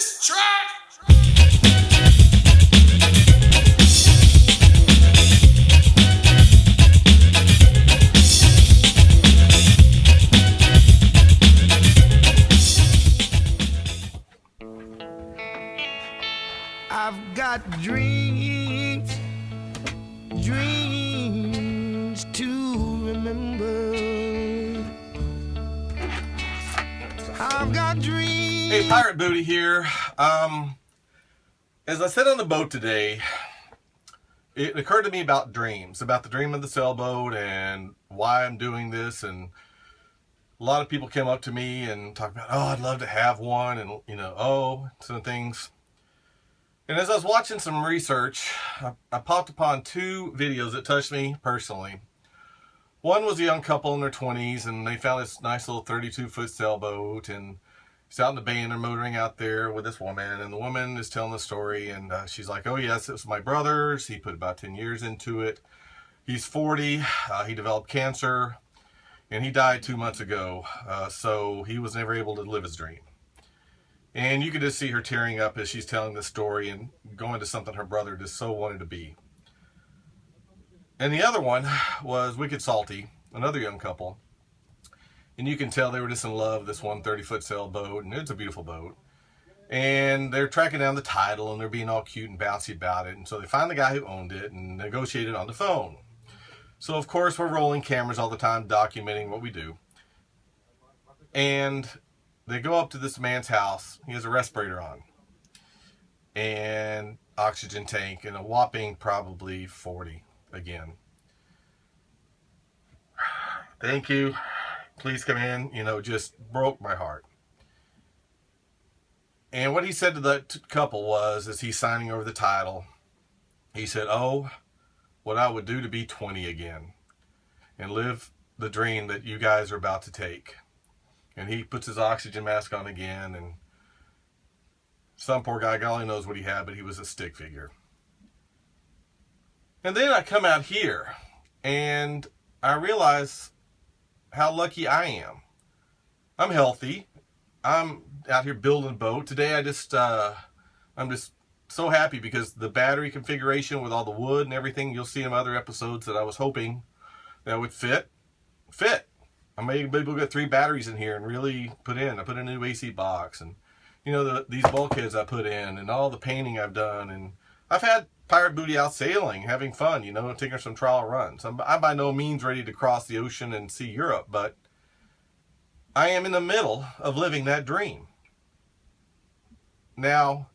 this track. I've got dreams, dreams to remember. I've got dreams. Hey, Pirate Booty here. As I sat on the boat today, it occurred to me about dreams, about the dream of the sailboat and why I'm doing this. And a lot of people came up to me and talked about, oh, I'd love to have one, and some things. And as I was watching some research, I popped upon two videos that touched me personally. One was a young couple in their 20s, and they found this nice little 32-foot sailboat, and it's out in the bay, and they're motoring out there with this woman, and the woman is telling the story, and she's like, oh yes, it was my brother's. He put about 10 years into it. He's 40. He developed cancer, and he died 2 months ago, so he was never able to live his dream. And you could just see her tearing up as she's telling this story and going to something her brother just so wanted to be. And the other one was Wicked Salty, another young couple. And you can tell they were just in love with this 130-foot sailboat, and it's a beautiful boat. And they're tracking down the title, and they're being all cute and bouncy about it. And so they find the guy who owned it and negotiated on the phone. So, of course, we're rolling cameras all the time, documenting what we do. And they go up to this man's house. He has a respirator on and oxygen tank, and a whopping probably 40 again. Thank you. Please come in. Just broke my heart. And what he said to the couple was, as he's signing over the title, he said, oh, what I would do to be 20 again and live the dream that you guys are about to take. And he puts his oxygen mask on again, and some poor guy, God only knows what he had, but he was a stick figure. And then I come out here, and I realize how lucky I am. I'm healthy. I'm out here building a boat. Today I'm just so happy because the battery configuration with all the wood and everything, you'll see in other episodes that I was hoping that would fit. I may be able to get 3 batteries in here and really put in. I put in a new AC box, and these bulkheads I put in, and all the painting I've done, and I've had Pirate Booty out sailing, having fun, taking some trial runs. I'm by no means ready to cross the ocean and see Europe, but I am in the middle of living that dream. Now,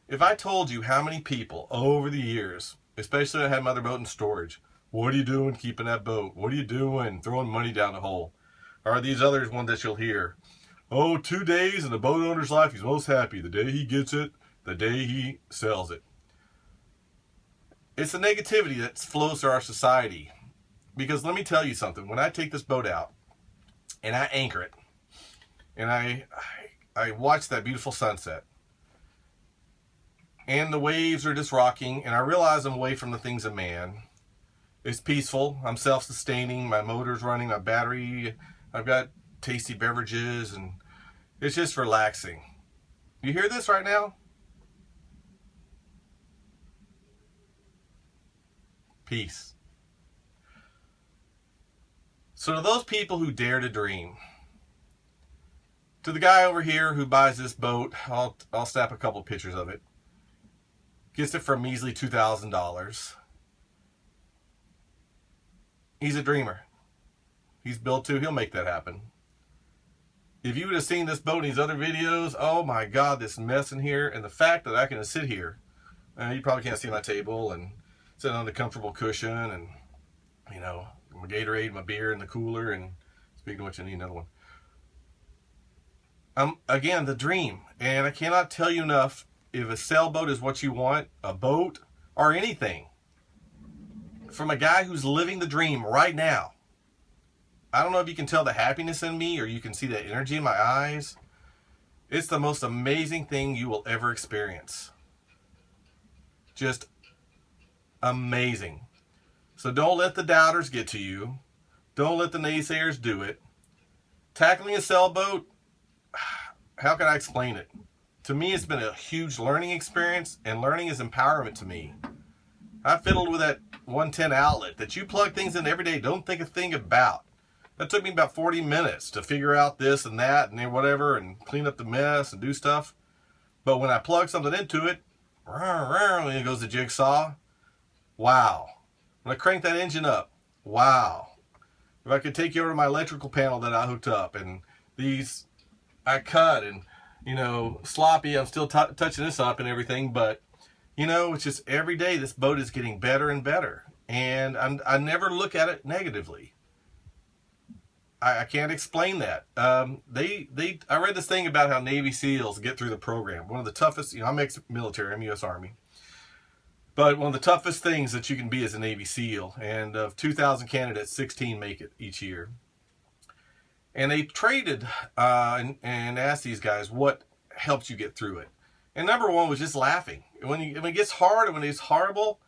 if I told you how many people over the years, especially when I had my other boat in storage, what are you doing keeping that boat? What are you doing throwing money down the hole? Or these others ones that you'll hear, 2 days in the boat owner's life, he's most happy. The day he gets it, the day he sells it. It's the negativity that flows through our society. Because let me tell you something. When I take this boat out and I anchor it, and I watch that beautiful sunset, and the waves are just rocking, and I realize I'm away from the things of man. It's peaceful. I'm self-sustaining. My motor's running. My battery. I've got tasty beverages, and it's just relaxing. You hear this right now? Peace. So to those people who dare to dream, to the guy over here who buys this boat, I'll snap a couple pictures of it, gets it for a measly $2,000. He's a dreamer. He's built to. He'll make that happen. If you would have seen this boat in these other videos, oh my God, this mess in here, and the fact that I can sit here, you probably can't see my table, and sit on the comfortable cushion, and my Gatorade, my beer in the cooler, and speaking of which, I need another one. Again, the dream, and I cannot tell you enough. If a sailboat is what you want, a boat, or anything, from a guy who's living the dream right now. I don't know if you can tell the happiness in me, or you can see the energy in my eyes. It's the most amazing thing you will ever experience. Just amazing. So don't let the doubters get to you. Don't let the naysayers do it. Tackling a sailboat, how can I explain it? To me, it's been a huge learning experience, and learning is empowerment to me. I fiddled with that 110 outlet that you plug things in every day, don't think a thing about. That took me about 40 minutes to figure out this and that and then whatever and clean up the mess and do stuff. But when I plug something into it, and it goes the jigsaw. Wow. When I crank that engine up, wow. If I could take you over to my electrical panel that I hooked up, and these I cut, and sloppy, I'm still touching this up and everything, but it's just every day this boat is getting better and better, and I never look at it negatively. I can't explain that. I read this thing about how Navy SEALs get through the program. One of the toughest, I'm ex-military, I'm U.S. Army. But one of the toughest things that you can be as a Navy SEAL. And of 2,000 candidates, 16 make it each year. And they traded and asked these guys what helped you get through it. And number one was just laughing. When it gets hard and when it's horrible,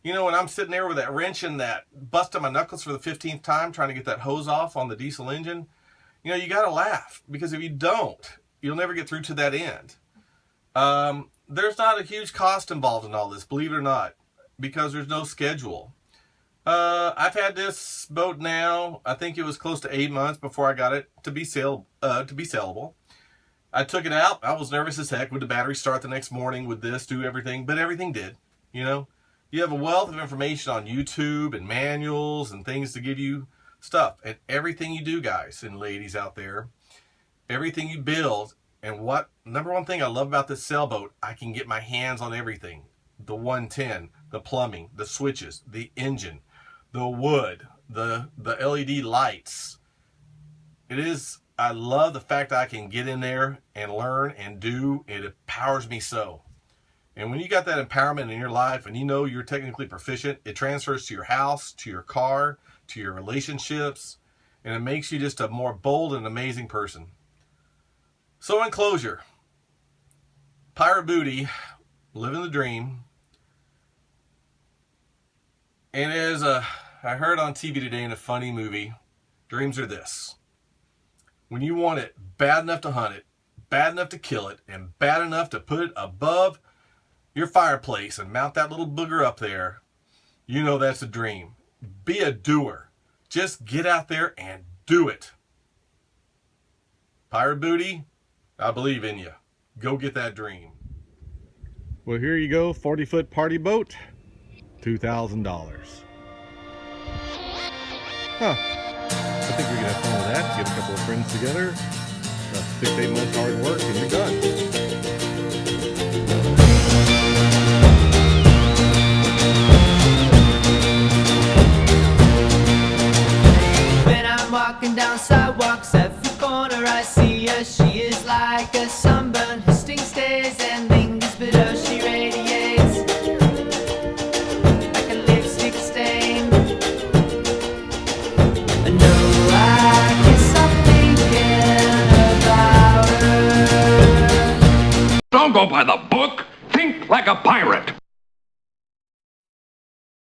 when I'm sitting there with that wrench and that busting my knuckles for the 15th time trying to get that hose off on the diesel engine, you got to laugh, because if you don't, you'll never get through to that end. There's not a huge cost involved in all this, believe it or not, because there's no schedule. I've had this boat now, I think it was close to 8 months before I got it to be sellable. I took it out. I was nervous as heck. Would the battery start the next morning? Would this do everything? But everything did, You have a wealth of information on YouTube and manuals and things to give you stuff. And everything you do, guys and ladies out there, everything you build, and number one thing I love about this sailboat, I can get my hands on everything. The 110, the plumbing, the switches, the engine, the wood, the LED lights. I love the fact that I can get in there and learn and do. It empowers me so. And when you got that empowerment in your life and you're technically proficient, it transfers to your house, to your car, to your relationships, and it makes you just a more bold and amazing person. So in closure, Pirate Booty, living the dream. And as I heard on TV today in a funny movie, dreams are this. When you want it bad enough to hunt it, bad enough to kill it, and bad enough to put it above your fireplace and mount that little booger up there, that's a dream. Be a doer. Just get out there and do it. Pirate Booty, I believe in you. Go get that dream. Well, here you go, 40-foot party boat, $2,000. Huh. I think we can have fun with that. Get a couple of friends together. 6 to 8 months hard work and you're done. Walking down sidewalks, every corner I see her. She is like a sunburn who sting stays and lingers, but oh, she radiates like a lipstick stain. No, I guess I'm thinking about her. Don't go by the book.